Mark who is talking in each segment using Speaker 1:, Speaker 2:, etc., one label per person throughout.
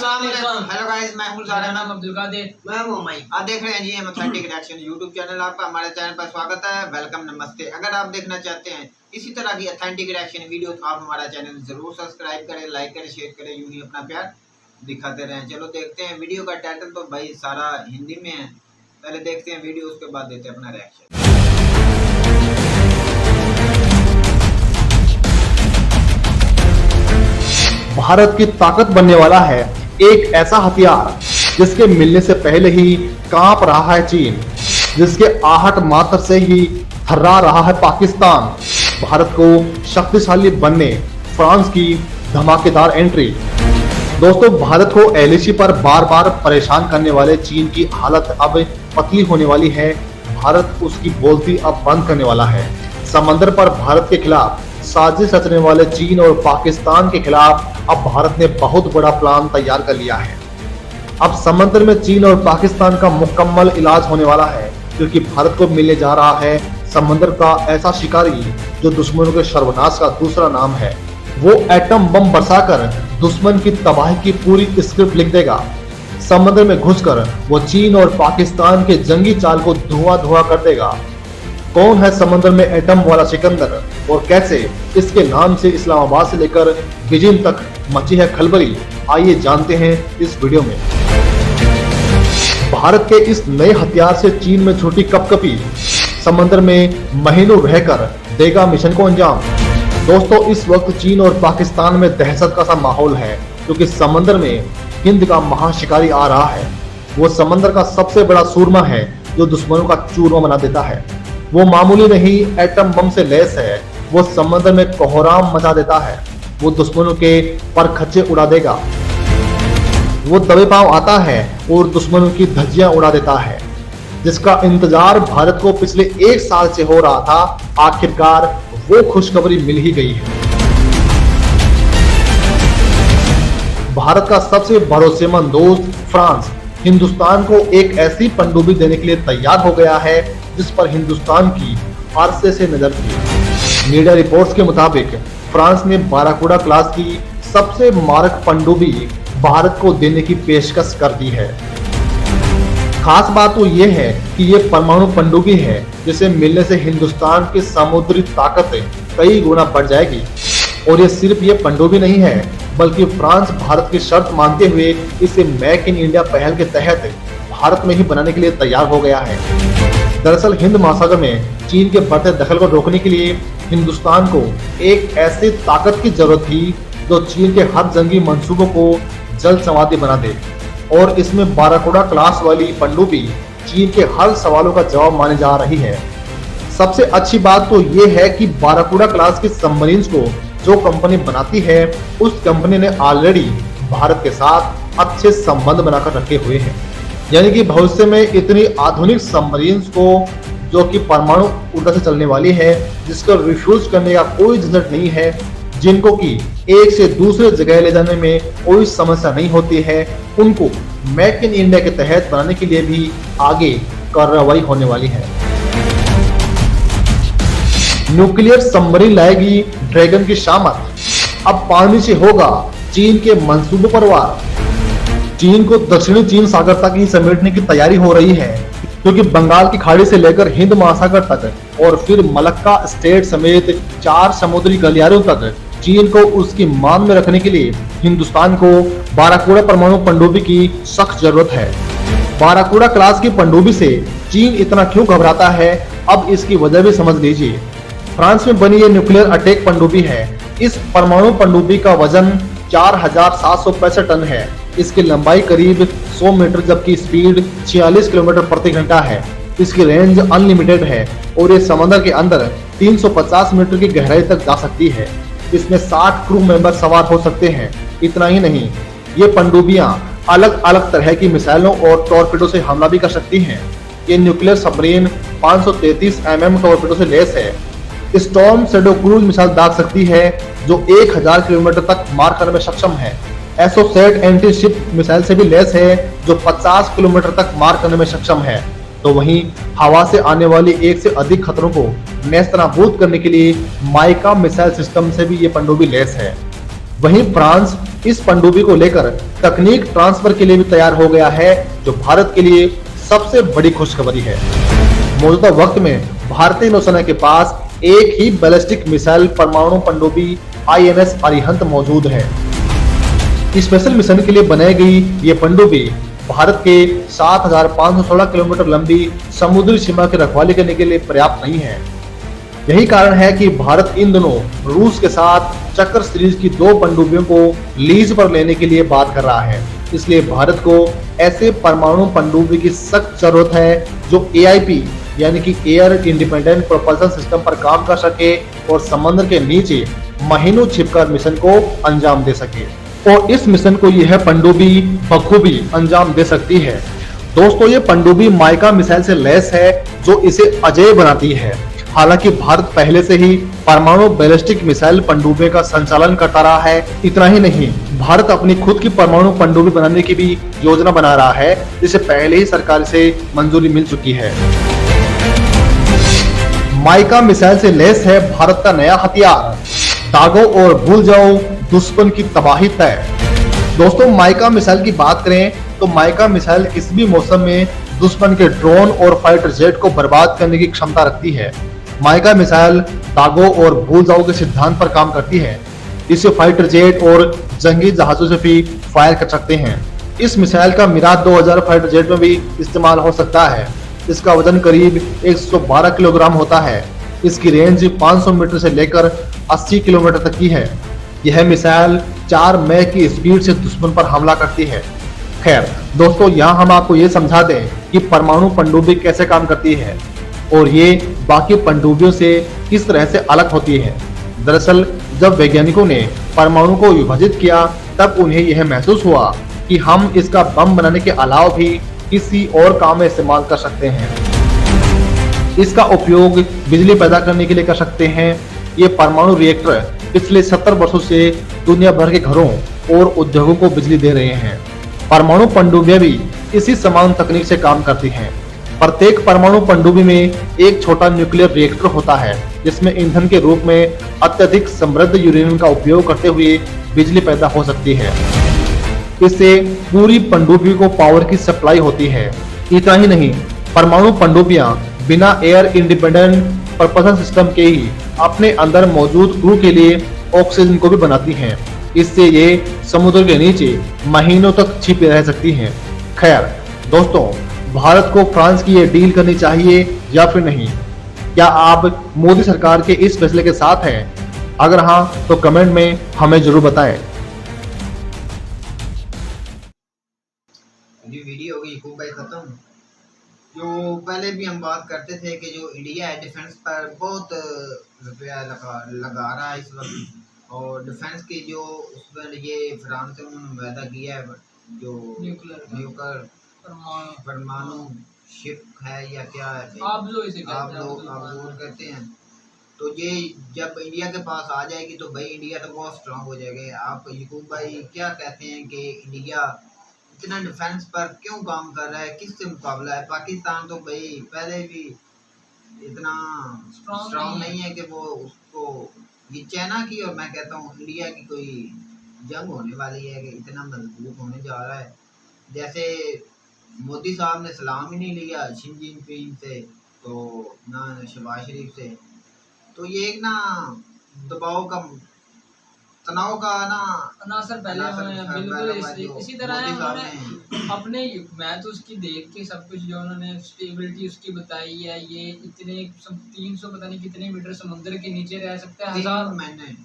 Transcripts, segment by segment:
Speaker 1: Hello guys, मैं हूं सारा नाम
Speaker 2: अब्दुल कादिर,
Speaker 1: मैं हूं मई। आप देख रहे हैं जी हम ऑथेंटिक रिएक्शन यूट्यूब चैनल। आपका हमारे चैनल पर स्वागत है। वेलकम, नमस्ते। अगर आप देखना चाहते हैं इसी तरह की ऑथेंटिक रिएक्शन वीडियो तो आप हमारा चैनल जरूर सब्सक्राइब करें, लाइक करें, शेयर करें। यूं ही अपना प्यार दिखाते रहें। चलो देखते हैं। वीडियो का टाइटल तो भाई सारा हिंदी में है। पहले देखते हैं वीडियो, उसके बाद देते हैं अपना रिएक्शन।
Speaker 3: भारत की ताकत बनने वाला है एक ऐसा हथियार जिसके मिलने से पहले ही कांप रहा है चीन, जिसके आहट मात्र से ही थर्रा रहा है पाकिस्तान। भारत को शक्तिशाली बनने फ्रांस की धमाकेदार एंट्री। दोस्तों, भारत को एलएसी पर बार बार परेशान करने वाले चीन की हालत अब पतली होने वाली है। भारत उसकी बोलती अब बंद करने वाला है। समंदर पर भारत के खिलाफ साजिश रचने वाले चीन और पाकिस्तान के खिलाफ अब भारत ने बहुत बड़ा प्लान तैयार कर लिया है। अब समंदर में चीन और पाकिस्तान का मुकम्मल इलाज होने वाला है, क्योंकि भारत को मिलने जा रहा है समंदर का ऐसा शिकारी जो दुश्मनों के सर्वनाश का दूसरा नाम है। वो एटम बम बरसाकर दुश्मन की तबाही की पूरी स्क्रिप्ट लिख देगा। समंदर में घुसकर वो चीन और पाकिस्तान के जंगी चाल को धुआं धुआं कर देगा। कौन है समंदर में एटम वाला सिकंदर और कैसे इसके नाम से इस्लामाबाद से लेकर बीजिंग तक मची है खलबली? आइए जानते हैं इस वीडियो में। भारत के इस नए हथियार से चीन में छूटी कपकपी समंदर में महीनों रहकर देगा मिशन को अंजाम। दोस्तों, इस वक्त चीन और पाकिस्तान में दहशत का सा माहौल है, क्योंकि समंदर में हिंद का महाशिकारी आ रहा है। वो समंदर का सबसे बड़ा सूरमा है जो दुश्मनों का चूरमा बना देता है। वो मामूली नहीं, एटम बम से लैस है। वो समंदर में कोहराम मचा देता है। वो दुश्मनों के परखच्चे उड़ा देगा। वो दबे पांव आता है और दुश्मनों की धज्जियां उड़ा देता है, जिसका इंतजार भारत को पिछले 1 साल से हो रहा था। आखिरकार वो खुशखबरी मिल ही गई है। भारत का सबसे भरोसेमंद दोस्त फ्रांस हिंदुस्तान को एक ऐसी पनडुब्बी देने के लिए तैयार हो गया है जिस पर हिंदुस्तान की अरसे से नजर थी। मीडिया रिपोर्ट्स के मुताबिक फ्रांस ने बाराकूडा क्लास की सबसे मारक पनडुब्बी भारत को देने की पेशकश कर दी है। खास बात तो ये है कि ये परमाणु पनडुब्बी है, जिसे मिलने से हिंदुस्तान की समुद्री ताकत कई गुना बढ़ जाएगी। और ये सिर्फ ये पनडुब्बी नहीं है, बल्कि फ्रांस भारत की शर्त मानते हुए इसे मेक इन इंडिया पहल के तहत भारत में ही बनाने के लिए तैयार हो गया है। दरअसल हिंद महासागर में चीन के बढ़ते दखल को रोकने के लिए हिंदुस्तान को एक ऐसी ताकत की जरूरत थी जो चीन के हर जंगी मंसूबों को जल्द समाधि बना दे। और इसमें बाराकूडा क्लास वाली पनडुब्बी चीन के हर सवालों का जवाब माने जा रही है। सबसे अच्छी बात तो ये है कि बाराकूडा क्लास की सबमरीन्स को जो कंपनी बनाती है, उस कंपनी ने ऑलरेडी भारत के साथ अच्छे संबंध बनाकर रखे हुए हैं। यानी कि भविष्य में इतनी आधुनिक सबमरीन्स को, जो कि परमाणु ऊर्जा से चलने वाली है, जिसको रिफ्यूज करने का कोई झंझट नहीं है, जिनको कि एक से दूसरे जगह ले जाने में कोई समस्या नहीं होती है, उनको मेक इन इंडिया के तहत बनाने के लिए भी आगे कार्रवाई होने वाली है। न्यूक्लियर सबमरीन लाएगी ड्रैगन की शामत। अब पानी से होगा चीन के मंसूबों पर वार। चीन को दक्षिणी चीन सागर तक ही समेटने की तैयारी हो रही है, क्योंकि बंगाल की खाड़ी से लेकर हिंद महासागर तक और फिर मलक्का स्टेट समेत 4 समुद्री गलियारों तक चीन को उसकी मान में रखने के लिए हिंदुस्तान को बाराकूडा परमाणु पनडुब्बी की सख्त जरूरत है। बाराकूडा क्लास की पनडुब्बी से चीन इतना क्यों घबराता है, अब इसकी वजह भी समझ लीजिए। फ्रांस में बनी ये न्यूक्लियर अटैक पनडुब्बी है। इस परमाणु पनडुब्बी का वजन 4765 टन है। इसकी लंबाई करीब 100 मीटर जबकि स्पीड 46 किलोमीटर प्रति घंटा है। इसकी रेंज अनलिमिटेड है और ये समंदर के अंदर 350 मीटर की गहराई तक जा सकती है। इसमें 60 क्रू मेंबर सवार हो सकते हैं। इतना ही नहीं, ये पनडुब्बियां अलग अलग तरह की मिसाइलों और टॉर्पेडो से हमला भी कर सकती हैं। ये न्यूक्लियर सबमरीन 533 mm टॉर्पेडो से लैस है। स्टॉर्म शैडो क्रूज मिसाइल दाग सकती है, जो 1000 किलोमीटर तक मार करने में सक्षम है। एसोसेट एंटी शिप मिसाइल से भी लैस है, जो 50 किलोमीटर तक मार करने में सक्षम है। तो वहीं हवा से आने वाली 1 से अधिक खतरों को नेस्तनाबूद करने के लिए माइका मिसाइल सिस्टम से भी ये पनडुब्बी लैस है। वहीं फ्रांस इस पनडुब्बी को लेकर तकनीक ट्रांसफर के लिए भी तैयार हो गया है, जो भारत के लिए सबसे बड़ी खुशखबरी है। मौजूदा वक्त में भारतीय नौसेना के पास एक ही बैलिस्टिक मिसाइल परमाणु पनडुब्बी INS अरिहंत मौजूद है। स्पेशल मिशन के लिए बनाई गई ये पनडुब्बी भारत के 7,516 किलोमीटर लंबी समुद्री सीमा की रखवाली करने के लिए पर्याप्त नहीं है। यही कारण है कि भारत इन दिनों रूस के साथ चक्र सीरीज की 2 पनडुब्बियों को लीज पर लेने के लिए बात कर रहा है। इसलिए भारत को ऐसे परमाणु पनडुब्बी की सख्त जरूरत है जो AIP यानी कि एयर इंडिपेंडेंट प्रोपल्शन सिस्टम पर काम कर सके और समुद्र के नीचे महीनों छिपकर मिशन को अंजाम दे सके, और इस मिशन को यह पनडुब्बी बखूबी अंजाम दे सकती है। दोस्तों, ये पनडुब्बी माइका मिसाइल से लैस है जो इसे अजेय बनाती है। हालांकि भारत पहले से ही परमाणु बैलिस्टिक मिसाइल पनडुब्बी का संचालन करता रहा है। इतना ही नहीं, भारत अपनी खुद की परमाणु पनडुब्बी बनाने की भी योजना बना रहा है, जिसे पहले ही सरकार से मंजूरी मिल चुकी है। माइका मिसाइल से लैस है भारत का नया हथियार, दागो और भूल जाओ दुश्मन की तबाही तय। दोस्तों, माइका मिसाइल की बात करें तो माइका मिसाइल किसी भी मौसम में दुश्मन के ड्रोन और फाइटर जेट को बर्बाद करने की क्षमता रखती है। माइका मिसाइल दागो और भूल जाओ के सिद्धांत पर काम करती है। इसे फाइटर जेट और जंगी जहाजों से भी फायर कर सकते हैं। इस मिसाइल का मिराज 2000 फाइटर जेट में भी इस्तेमाल हो सकता है। इसका वजन करीब 112 किलोग्राम होता है। इसकी रेंज 500 मीटर से लेकर 80 किलोमीटर तक की है। यह मिसाइल 4 मैक की स्पीड से दुश्मन पर हमला करती है। खैर दोस्तों, यहाँ हम आपको ये समझा दें कि परमाणु पनडुब्बी कैसे काम करती है और ये बाकी पनडुब्बियों से किस तरह से अलग होती है। दरअसल जब वैज्ञानिकों ने परमाणु को विभाजित किया तब उन्हें यह महसूस हुआ कि हम इसका बम बनाने के अलावा भी किसी और काम में इस्तेमाल कर सकते हैं। इसका उपयोग बिजली पैदा करने के लिए कर सकते हैं। ये परमाणु रिएक्टर पिछले 70 वर्षों से दुनिया भर के घरों और उद्योगों को बिजली दे रहे हैं। परमाणु पनडुब्बियां भी इसी समान तकनीक से काम करती हैं। प्रत्येक परमाणु पनडुब्बी में एक छोटा न्यूक्लियर रिएक्टर होता है, जिसमें ईंधन के रूप में अत्यधिक समृद्ध यूरेनियम का उपयोग करते हुए बिजली पैदा हो सकती है। इससे पूरी पनडुब्बी को पावर की सप्लाई होती है। इतना ही नहीं, परमाणु पनडुब्बियां बिना एयर इंडिपेंडेंट प्रपल्शन सिस्टम के ही अपने अंदर मौजूद क्रू के लिए ऑक्सीजन को भी बनाती हैं। इससे ये समुद्र के नीचे महीनों तक छिपी रह सकती हैं। खैर दोस्तों, भारत को फ्रांस की ये डील करनी चाहिए या फिर नहीं? क्या आप मोदी सरकार के इस फैसले के साथ हैं? अगर हाँ तो कमेंट में हमें जरूर बताएं।
Speaker 1: वीडियो हो गई खूब भाई खत्म। जो पहले भी हम बात करते थे कि जो इंडिया है डिफेंस पर बहुत रुपया लगा रहा है इस वक्त, और डिफेंस की जो उस पर ये फ्रांस से उन्होंने वायदा किया है जो न्यूक्लियर परमाणु शिप है या क्या है,
Speaker 2: आप लोग इसे
Speaker 1: कहते हैं। तो ये जब इंडिया के पास आ जाएगी तो भाई इंडिया तो बहुत स्ट्रांग हो जाएगा। आप यकूब भाई क्या कहते हैं कि इंडिया इतना डिफेंस पर क्यों काम कर रहा है, किससे मुकाबला है? पाकिस्तान तो भाई पहले भी इतना स्ट्रांग नहीं है कि वो उसको, ये चाइना की और मैं कहता हूँ इंडिया की कोई जंग होने वाली है कि इतना मजबूत होने जा रहा है। जैसे मोदी साहब ने सलाम ही नहीं लिया शी जिनपिंग से, तो ना शहबाज शरीफ से, तो ये एक ना दबाव का तनाव का ना
Speaker 2: सर पहले बिल्कुल इसी तरह है। उन्होंने अपने, मैं तो उसकी देख के सब कुछ जो उन्होंने स्टेबिलिटी उसकी बताई है, ये इतने 300 पता नहीं कितने मीटर समुद्र के नीचे रह सकता है, 1000 महीने,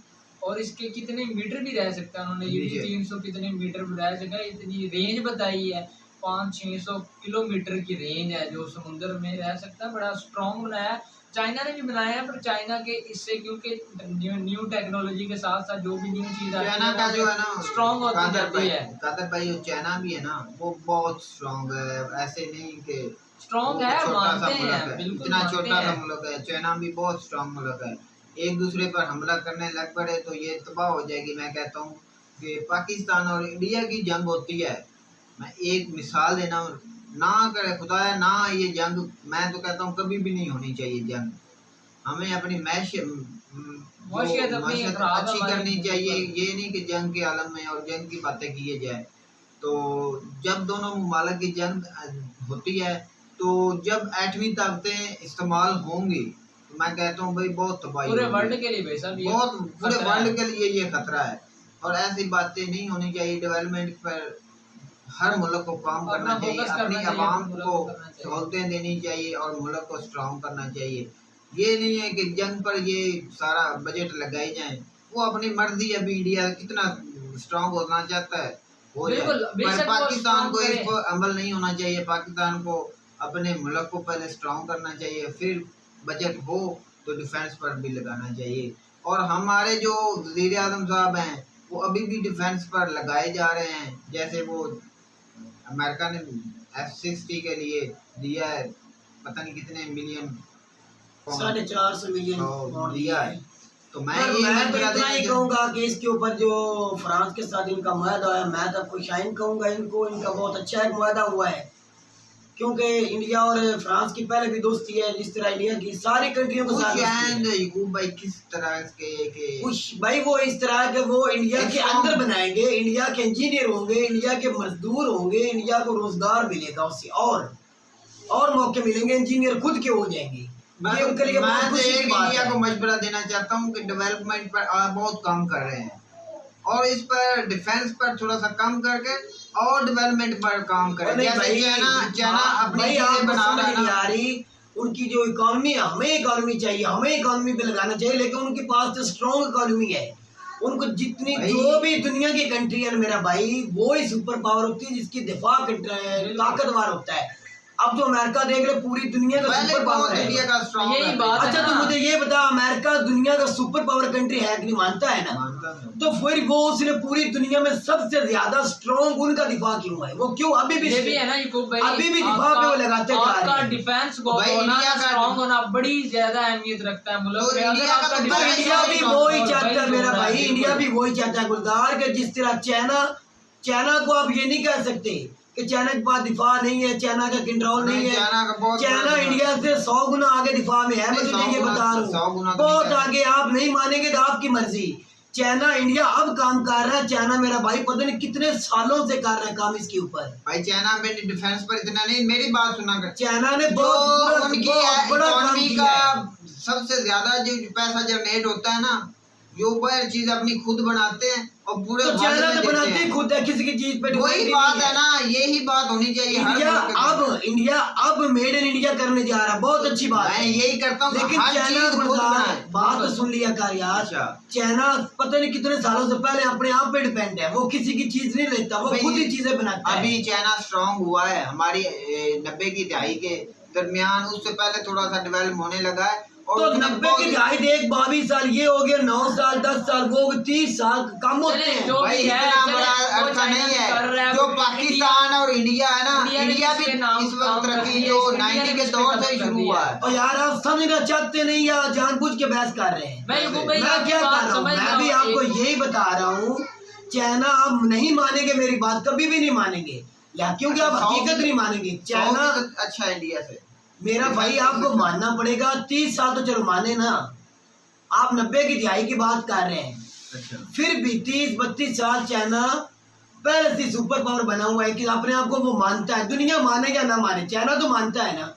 Speaker 2: और इसके कितने मीटर भी रह सकता है। उन्होंने ये भी 300 कितने मीटर भी रह सकता है, इतनी रेंज बताई है। 500-600 किलोमीटर की रेंज है जो समुद्र में रह सकता है। बड़ा स्ट्रॉन्ग बनाया है। चाइना ने भी बनाया है, पर चाइना के इससे क्योंकि न्यू टेक्नोलॉजी के साथ साथ जो भी न्यू चीज आती है
Speaker 1: का जो है ना
Speaker 2: स्ट्रॉन्ग होती जाती है।
Speaker 1: कादर भाई जो चाइना भी है ना वो बहुत स्ट्रॉन्ग है, ऐसे नहीं कि
Speaker 2: स्ट्रॉन्ग है, मानते हैं, बिल्कुल
Speaker 1: इतना छोटा सा मुल्क है। चाइना भी बहुत स्ट्रॉन्ग मुल्क है। एक दूसरे पर हमला करने लग पड़े तो ये तबाह हो जाएगी। मैं कहता हूँ कि पाकिस्तान और इंडिया की जंग होती है, मैं एक मिसाल देना ना करे खुदाया ना, ये जंग मैं तो कहता हूँ कभी भी नहीं होनी चाहिए जंग। हमें अपनी
Speaker 2: मशक्कत अपनी
Speaker 1: मशक्कत
Speaker 2: खराब
Speaker 1: अच्छी
Speaker 2: हमारी
Speaker 1: करनी
Speaker 2: ऊपर।
Speaker 1: चाहिए। ये नहीं कि जंग के आलम में और जंग की बातें किए जाए। तो जब दोनों मुमालिक की जंग होती है, तो जब एटमी ताकतें इस्तेमाल होंगी, तो मैं कहता हूँ भाई बहुत तबाही
Speaker 2: पूरे
Speaker 1: होगी।
Speaker 2: वर्ल्ड के लिए भाई साहब ये
Speaker 1: बहुत पूरे
Speaker 2: खतरा
Speaker 1: वर्ल्ड
Speaker 2: है।
Speaker 1: के लिए ये खतरा है। और ऐसी बातें नहीं होनी चाहिए। डेवलपमेंट पर हर मुल्क को काम करना
Speaker 2: अपना
Speaker 1: चाहिए,
Speaker 2: फोकस
Speaker 1: अपनी
Speaker 2: करना चाहिए,
Speaker 1: आवाम
Speaker 2: अपने मुल्क
Speaker 1: को
Speaker 2: को करना चाहिए।
Speaker 1: सहूलतें देनी चाहिए और मुल्क को स्ट्रॉन्ग करना चाहिए। ये नहीं है कि जंग पर ये सारा बजट लगाई जाए। वो अपनी मर्जी, अभी इंडिया कितना स्ट्रॉन्ग होना चाहता है हो जाए,
Speaker 2: बिल्कुल,
Speaker 1: पर
Speaker 2: बेशक वो
Speaker 1: पाकिस्तान को
Speaker 2: strong
Speaker 1: इस
Speaker 2: करे।
Speaker 1: पर अमल नहीं होना चाहिए। पाकिस्तान को अपने मुल्क को पहले स्ट्रॉन्ग करना चाहिए, फिर बजट हो तो डिफेंस पर भी लगाना चाहिए। और हमारे जो वज़ीर आज़म साहब हैं, वो अभी भी डिफेंस पर लगाए जा रहे हैं। जैसे वो अमेरिका ने F-60 के लिए दिया है, पता नहीं कितने मिलियन
Speaker 4: 450 मिलियन पाउंड
Speaker 1: दिया है। तो मैं
Speaker 4: पर
Speaker 1: ये
Speaker 4: मैं तो
Speaker 1: मशवरा
Speaker 4: इतना ही
Speaker 1: देना
Speaker 4: कहूंगा कि इसके ऊपर जो फ्रांस के साथ इनका मुआहदा है, मैं तो खुशाइन कहूंगा इनको, इनका बहुत अच्छा एक मुआहदा हुआ है। क्योंकि इंडिया और फ्रांस की पहले भी दोस्ती है, जिस तरह इंडिया की सारी कंट्रियों के साथ दोस्ती है।
Speaker 1: यकूब भाई किस तरह के
Speaker 4: कुछ भाई वो इस तरह के वो इंडिया के अंदर बनाएंगे, इंडिया के इंजीनियर होंगे, इंडिया के मजदूर होंगे, इंडिया को रोजगार मिलेगा उससे और मौके मिलेंगे, इंजीनियर खुद के हो जाएंगे। ये उनके लिए बहुत
Speaker 1: मैं
Speaker 4: खुशी की बात
Speaker 1: इंडिया
Speaker 4: है।
Speaker 1: को मशवरा देना चाहता हूँ कि डेवलपमेंट पर बहुत कम कर रहे हैं, और इस पर डिफेंस पर थोड़ा सा कम करके और डेवलपमेंट पर काम करें।
Speaker 4: नहीं
Speaker 1: जैसे
Speaker 4: भाई,
Speaker 1: चाइना अपनी
Speaker 4: भाई
Speaker 1: चीजें
Speaker 4: आपको
Speaker 1: बना
Speaker 4: समझ
Speaker 1: रहा है
Speaker 4: नहीं
Speaker 1: ना।
Speaker 4: आ रही। उनकी जो इकोनॉमी है, हमें इकोनॉमी चाहिए, हमें इकोनॉमी पे लगाना चाहिए, लेकिन उनके पास तो स्ट्रॉन्ग इकोनॉमी है। उनको जितनी
Speaker 1: भाई,
Speaker 4: जो भी दुनिया की कंट्री है मेरा भाई, वो ही सुपर पावर होती है जिसकी दिफा ताकतवर होता है। अब जो अमेरिका देख ले, पूरी दुनिया का
Speaker 1: पहले
Speaker 4: सुपर
Speaker 1: बहुत
Speaker 4: पावर है।
Speaker 1: इंडिया का स्ट्रॉन्ग
Speaker 2: यही
Speaker 1: है।
Speaker 2: बात है
Speaker 4: अच्छा तो
Speaker 2: ना।
Speaker 4: मुझे ये बता, अमेरिका दुनिया का सुपर पावर कंट्री है कि नहीं? मानता है ना?
Speaker 1: मानता हूं।
Speaker 4: तो फिर वो उसने पूरी दुनिया में सबसे ज्यादा स्ट्रॉन्ग उनका दिफा क्यों है? वो क्यों अभी भी
Speaker 2: ये भी है ना यूकुब भाई,
Speaker 4: अभी भी दिफा पे वो लगाते जा रहे
Speaker 2: आपका
Speaker 4: हैं।
Speaker 2: डिफेंस
Speaker 1: भाई,
Speaker 2: होना,
Speaker 1: इंडिया का
Speaker 2: स्ट्रॉन्ग होना बड़ी ज्यादा अहमियत रखता है मुल्क
Speaker 1: तो
Speaker 2: में।
Speaker 1: इंडिया
Speaker 2: अगर
Speaker 1: का
Speaker 2: आपका
Speaker 1: तो
Speaker 4: तो
Speaker 2: defense
Speaker 4: इंडिया भी
Speaker 2: strong
Speaker 4: वो ही
Speaker 2: और
Speaker 4: चाहता है मेरा
Speaker 2: जोड़ा है,
Speaker 4: भाई, इंडिया भी वही चाहता है गुलजार के। जिस तरह चाइना को आप ये नहीं कह सकते कि चाइना के पास दिफा नहीं है, चाइना का कंट्रोल नहीं है।
Speaker 1: चाइना का बहुत
Speaker 4: चाइना इंडिया से 100 गुना आगे दिफा में है। मैं
Speaker 1: नहीं,
Speaker 4: तुझे
Speaker 1: 100
Speaker 4: ये
Speaker 1: गुना-
Speaker 4: बता
Speaker 1: 100
Speaker 4: रहा
Speaker 1: गुना
Speaker 4: हूँ,
Speaker 1: तो
Speaker 4: बहुत
Speaker 1: नहीं है।
Speaker 4: आगे। आप नहीं मानेंगे तो आपकी मर्जी। चाइना इंडिया अब काम कर रहा है। चाइना मेरा भाई पता नहीं कितने सालों से कर रहा है काम इसके ऊपर।
Speaker 1: भाई चाइना में डिफेंस पर इतना नहीं, मेरी बात सुना कर।
Speaker 4: चाइना ने
Speaker 1: तो
Speaker 4: बहुत
Speaker 1: उनकी
Speaker 4: बड़ा काम
Speaker 1: इकोनॉमी
Speaker 4: किया
Speaker 1: का
Speaker 4: है।
Speaker 1: सबसे ज्यादा जो पैसा जनरेट होता है ना, जो वह चीज अपनी खुद बनाते हैं और पूरे
Speaker 4: तो
Speaker 1: वर्ल्ड
Speaker 4: चाइना
Speaker 1: में
Speaker 4: तो
Speaker 1: देते
Speaker 4: बनाते ही
Speaker 1: हैं।
Speaker 4: खुद है, किसी की चीज पे
Speaker 1: वही
Speaker 4: डिपेंड
Speaker 1: बात
Speaker 4: नहीं
Speaker 1: है ना, यही बात होनी चाहिए हर
Speaker 4: इंडिया
Speaker 1: मुल्क के।
Speaker 4: इंडिया अब मेड इन इंडिया करने जा रहा है, बहुत अच्छी बात
Speaker 1: मैं
Speaker 4: है।
Speaker 1: यही करता हूँ,
Speaker 4: लेकिन
Speaker 1: हर
Speaker 4: चाइना
Speaker 1: चीज खुद
Speaker 4: गुलजार,
Speaker 1: बनाए।
Speaker 4: बात तो सुन लिया कर यार।
Speaker 1: अच्छा।
Speaker 4: चाइना पता नहीं कितने सालों से पहले अपने आप पे डिपेंड है, वो किसी की चीज नहीं लेता, वो
Speaker 1: भाई,
Speaker 4: खुद ही चीजें बनाता है।
Speaker 1: अभी चाइना स्ट्रांग हुआ है, हमारी 90 की दहाई के दरमियान, उससे पहले थोड़ा सा डेवलप होने लगा है। और
Speaker 4: तो
Speaker 1: उसने
Speaker 4: 90
Speaker 1: बहुत-
Speaker 4: की दहाई देख, 22 साल ये हो गया, 9 साल 10 साल वो 30 साल कम होते
Speaker 2: चलिए,
Speaker 4: हैं।
Speaker 2: जो
Speaker 1: भाई
Speaker 2: भी है,
Speaker 1: इतना
Speaker 2: चले,
Speaker 1: बड़ा
Speaker 2: वो
Speaker 1: अर्थ
Speaker 2: चाइना
Speaker 1: नहीं
Speaker 2: भी कर रहा
Speaker 1: है
Speaker 2: है,
Speaker 1: जो
Speaker 2: अब
Speaker 1: पाकिस्तान और इंडिया है ना।
Speaker 2: इंडिया ने
Speaker 1: इंडिया
Speaker 2: भी
Speaker 1: भी
Speaker 2: इसके नाम
Speaker 1: इस वक्त
Speaker 2: काम कर
Speaker 1: तरक्की
Speaker 2: दिया,
Speaker 1: जो
Speaker 2: इंडिया ने
Speaker 1: 90
Speaker 2: भी
Speaker 1: के
Speaker 2: इसके
Speaker 1: दौर
Speaker 2: कदम
Speaker 1: से ही
Speaker 2: कर
Speaker 1: शुरू
Speaker 2: दिया।
Speaker 1: हुआ है।
Speaker 4: और यार आप समझना चाहते नहीं या जानबूझ के बहस कर रहे हैं?
Speaker 2: मैं यूकुब भाई,
Speaker 4: मैं
Speaker 2: आपकी
Speaker 4: क्या
Speaker 2: बात
Speaker 4: कर रहा हूँ,
Speaker 2: समझ
Speaker 4: मैं
Speaker 2: रहा
Speaker 4: भी
Speaker 2: हूँ।
Speaker 4: आपको यही बता रहा हूँ। चाइना आप नहीं मानेंगे मेरी बात, कभी भी नहीं मानेंगे, या क्योंकि आप हकीकत नहीं मानेंगे। चाइना
Speaker 1: अच्छा है इंडिया से।
Speaker 4: मेरा भाई आपको मानना पड़ेगा। 30 साल तो चलो माने ना, आप 90 की दिहाई की बात कर रहे हैं,
Speaker 1: अच्छा,
Speaker 4: फिर भी 30-32 साल चाइना पहले से सुपर पावर बना हुआ है कि अपने आप को वो मानता है। दुनिया माने या ना माने, चाइना तो मानता है ना।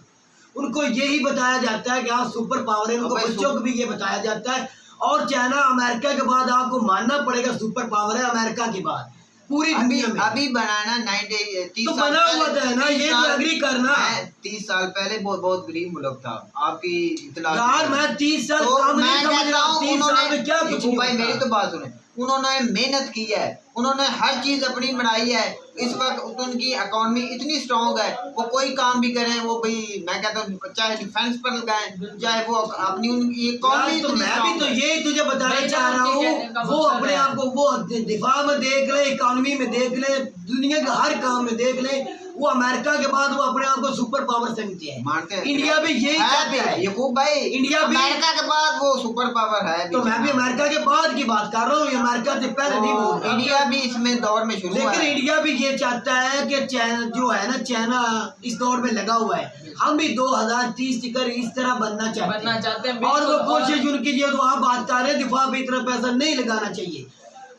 Speaker 4: उनको यही बताया जाता है कि आप सुपर पावर है, उनको
Speaker 1: भाई,
Speaker 4: बच्चों को भी ये बताया जाता है। और चाइना अमेरिका के बाद आपको मानना पड़ेगा सुपर पावर है, अमेरिका के बाद पूरी
Speaker 1: अभी
Speaker 4: दुनिया में।
Speaker 1: अभी बनाना 30
Speaker 4: तो
Speaker 1: साल
Speaker 4: बना हुआ
Speaker 1: पहले-
Speaker 4: था ना, ये
Speaker 1: 30
Speaker 4: तो
Speaker 1: साल-
Speaker 4: एग्री करना।
Speaker 1: मैं 30 साल पहले बहुत गरीब मुल्क था, आपकी इतला
Speaker 4: यार मैं 30 साल
Speaker 1: तो
Speaker 4: काम
Speaker 1: मैं
Speaker 4: नहीं समझ
Speaker 1: कहता
Speaker 4: रहा,
Speaker 1: हूँ
Speaker 4: 30 साल में क्या कुछ नहीं
Speaker 1: भाई, मेरी
Speaker 4: होता।
Speaker 1: तो बात सुने। उन्होंने मेहनत की है, उन्होंने हर चीज अपनी बनाई है। इस वक्त उनकी इकोनॉमी इतनी स्ट्रांग है, वो कोई काम भी करें, वो भाई मैं कहता हूँ चाहे डिफेंस पर लगाएं, चाहे वो अपनी उनकी इकोनॉमी
Speaker 4: यार तो
Speaker 1: इतनी
Speaker 4: मैं
Speaker 1: strong
Speaker 4: भी तो
Speaker 1: है।
Speaker 4: यही तुझे बताना
Speaker 2: भाई,
Speaker 4: चाह रहा
Speaker 2: कहने
Speaker 4: हूँ।
Speaker 2: का
Speaker 4: वो
Speaker 2: मकसद
Speaker 4: अपने
Speaker 2: है।
Speaker 4: आप को वो दिफा में देख ले, इकोनॉमी में देख ले, दुनिया के हर काम में देख ले, वो अमेरिका के बाद वो अपने आप को सुपर पावर समझते हैं।
Speaker 1: मानते हैं
Speaker 4: इंडिया भी यही चाहता है
Speaker 1: यकूब भाई,
Speaker 4: इंडिया भी
Speaker 1: अमेरिका के बाद वो सुपर पावर है।
Speaker 4: तो मैं भी अमेरिका के बाद की बात कर रहा हूँ, अमेरिका से पहले नहीं बोल रहा।
Speaker 1: इंडिया भी इसमें दौर में शुरू
Speaker 4: लेकिन
Speaker 1: है।
Speaker 4: इंडिया भी ये चाहता है कि चाइना जो है ना, चाइना इस दौर में लगा हुआ है। हम भी 2030 तक इस तरह बनना चाहते हैं और वो कोशिश उनकी ये तो आप बात कर रहे हैं दिफा पे इतना पैसा नहीं लगाना चाहिए।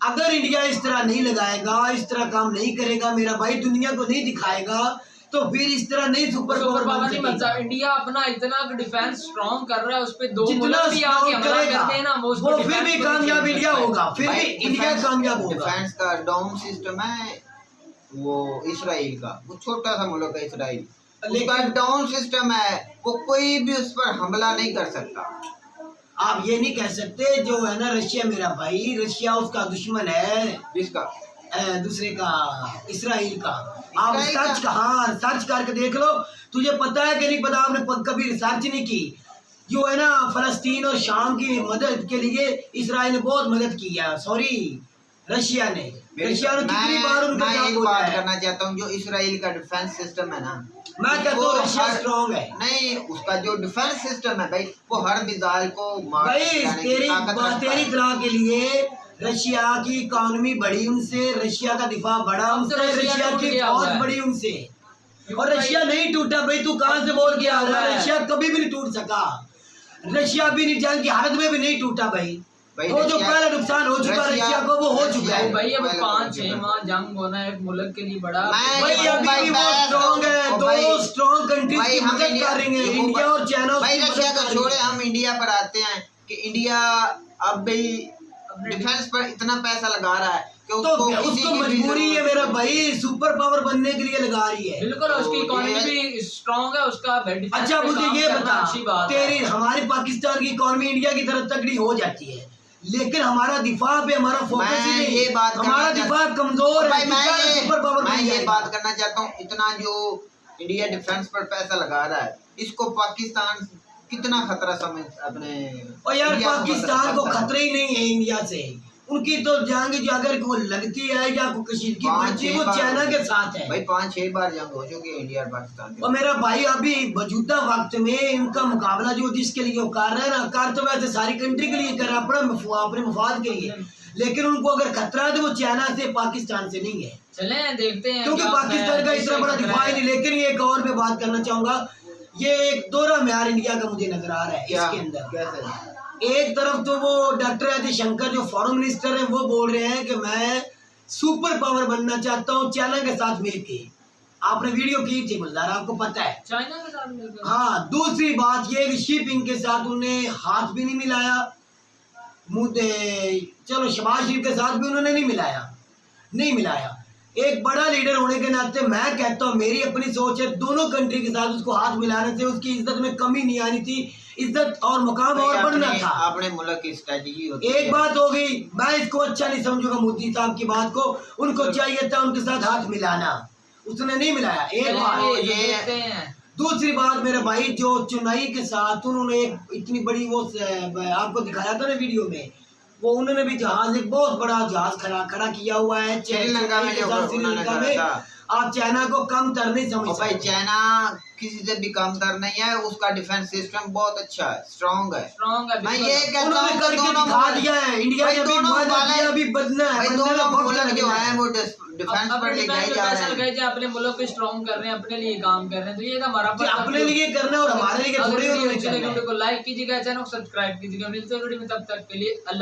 Speaker 4: अगर इंडिया इस तरह नहीं लगाएगा, इस तरह काम नहीं करेगा, मेरा भाई दुनिया को नहीं दिखाएगा, तो फिर इस तरह नहीं सुपर पावर बन
Speaker 2: सकेगा। इंडिया अपना इतना डिफेंस स्ट्रॉन्ग कर रहा है, उस पे दो
Speaker 4: जितना स्ट्रॉन्ग करेगा वो फिर भी कामयाब इंडिया होगा, फिर भी इंडिया कामयाब होगा।
Speaker 1: डिफेंस का डोम सिस्टम है वो इसराइल का, वो छोटा सा मुल्क है इसराइल, उसका डाउन सिस्टम है, वो कोई भी उस पर हमला नहीं कर सकता।
Speaker 4: आप ये नहीं कह सकते जो है ना रशिया मेरा भाई, रशिया उसका दुश्मन है।
Speaker 1: किसका?
Speaker 4: दूसरे का, इसराइल का। आप सर्च करके देख लो, तुझे पता है कि नहीं पता, आपने कभी रिसर्च नहीं की। जो है ना फलस्तीन और शाम की मदद के लिए इसराइल ने बहुत मदद की है, सॉरी रशिया ने कितनी बार उनका
Speaker 1: एक बात करना चाहता हूँ, जो इसराइल का डिफेंस सिस्टम है ना,
Speaker 4: मैं कहता हूँ रशिया स्ट्रॉन्ग है।
Speaker 1: नहीं, उसका जो डिफेंस सिस्टम है भाई, वो हर मिसाइल को
Speaker 4: भाई तेरी तरह के लिए रशिया की इकोनॉमी बड़ी उनसे, रशिया का दिफा बड़ा उनसे, रशिया की फौज बड़ी उनसे, और रशिया नहीं टूटा भाई। तू कहाँ से बोल के आ रहा है? रशिया कभी भी नहीं टूट सका, रशिया भी नहीं जंग की हालत में भी नहीं टूटा भाई। वो जो पहला नुकसान हो चुका रशिया को वो हो चुका है
Speaker 2: भाई। अब 5-6 माह जंग होना एक मुल्क के लिए बड़ा
Speaker 4: भाई। अभी वो स्ट्रॉन्ग है, दो स्ट्रॉन्ग कंट्रीज की मदद कर रही है, इंडिया और चाइना।
Speaker 1: भाई रशिया का छोड़े, हम इंडिया पर आते हैं कि इंडिया अब भी डिफेंस पर इतना पैसा लगा रहा है कि
Speaker 4: उसको मजबूरी है मेरा भाई, सुपर पावर बनने के लिए लगा रही है।
Speaker 2: बिल्कुल, उसकी इकोनॉमी भी स्ट्रॉन्ग है, उसका।
Speaker 4: अच्छा मुझे ये बता, तेरी हमारी पाकिस्तान की इकोनॉमी इंडिया की तरह तगड़ी हो जाती है, लेकिन हमारा दिफा पे हमारा फोकस ही नहीं, हमारा दिफा कमजोर है।
Speaker 1: मैं ये बात करना चाहता हूँ, इतना जो इंडिया डिफेंस पर पैसा लगा रहा है, इसको पाकिस्तान कितना खतरा समझ अपने।
Speaker 4: और यार पाकिस्तान को खतरा ही नहीं है इंडिया से, उनकी तो जंग जो अगर वो लगती है या कश्मीर की बढ़ती है, वो चाइना के साथ है
Speaker 1: भाई। 5-6 बार जंग हो चुकी है इंडिया और पाकिस्तान की।
Speaker 4: और मेरा भाई अभी मौजूदा वक्त में इनका मुकाबला जो जिसके लिए वो कर रहे हैं ना, कर तो वैसे सारी कंट्री के लिए कर रहा है, अपने मफाद के लिए, लेकिन उनको अगर खतरा है तो वो चाइना से, पाकिस्तान से नहीं है।
Speaker 2: चले देखते हैं,
Speaker 4: क्योंकि पाकिस्तान का इतना बड़ा दिफा ही नहीं। लेकिन ये एक और मैं बात करना चाहूंगा, ये एक दोहरा म्यार इंडिया का मुझे नजर आ रहा है इसके अंदर। एक तरफ तो वो डॉक्टर जयशंकर जो फॉरेन मिनिस्टर हैं वो बोल रहे हैं कि मैं सुपर पावर बनना चाहता हूँ चाइना के साथ मिलके। आपने वीडियो की थी गुलजार, आपको पता है,
Speaker 2: चाइना के साथ मिलकर।
Speaker 4: हाँ, दूसरी बात ये कि शिपिंग के साथ उन्होंने हाथ भी नहीं मिलाया, चलो शहबाज शरीफ के साथ भी उन्होंने नहीं मिलाया। एक बड़ा लीडर होने के नाते मैं कहता हूँ, मेरी अपनी सोच है, दोनों कंट्री के साथ उसको हाथ मिलाने से उसकी इज्जत में कमी नहीं आनी थी, इज्जत और मुकाम और बढ़ना था।
Speaker 1: अपने मुल्क की स्ट्रेटजी होती है।
Speaker 4: एक बात हो गई, मैं इसको अच्छा नहीं समझूंगा मोदी साहब की बात को, उनको चाहिए था उनके साथ हाथ मिलाना, उसने नहीं मिलाया। एक बात ये, दूसरी बात मेरे भाई, जो चुनाई के साथ उन्होंने एक इतनी बड़ी वो आपको दिखाया था ना वीडियो में, वो उन्होंने भी जहाज, एक बहुत बड़ा जहाज खड़ा किया हुआ है श्रीलंका में। आप चाइना को कम तर नहीं समझ
Speaker 1: भाई, चाइना किसी से भी कम तर नहीं है, उसका डिफेंस सिस्टम बहुत अच्छा है, स्ट्रॉन्ग है।
Speaker 2: मैं ये
Speaker 4: कहता हूं करके दिखा दिया है, इंडिया ने अभी बदलना है,
Speaker 1: दोनों मुल्क जो है वो डिफेंस पर लगाए जा रहे हैं,
Speaker 2: अपने मुल्क को स्ट्रॉन्ग कर रहे हैं, अपने लिए काम कर रहे हैं, तो ये हमारा
Speaker 4: अपने लिए करना और हमारे लिए थोड़ी।
Speaker 2: वीडियो को लाइक कीजिएगा, चैनल को सब्सक्राइब कीजिएगा। मिलते हैं वीडियो में, तब तक के लिए अल्लाह।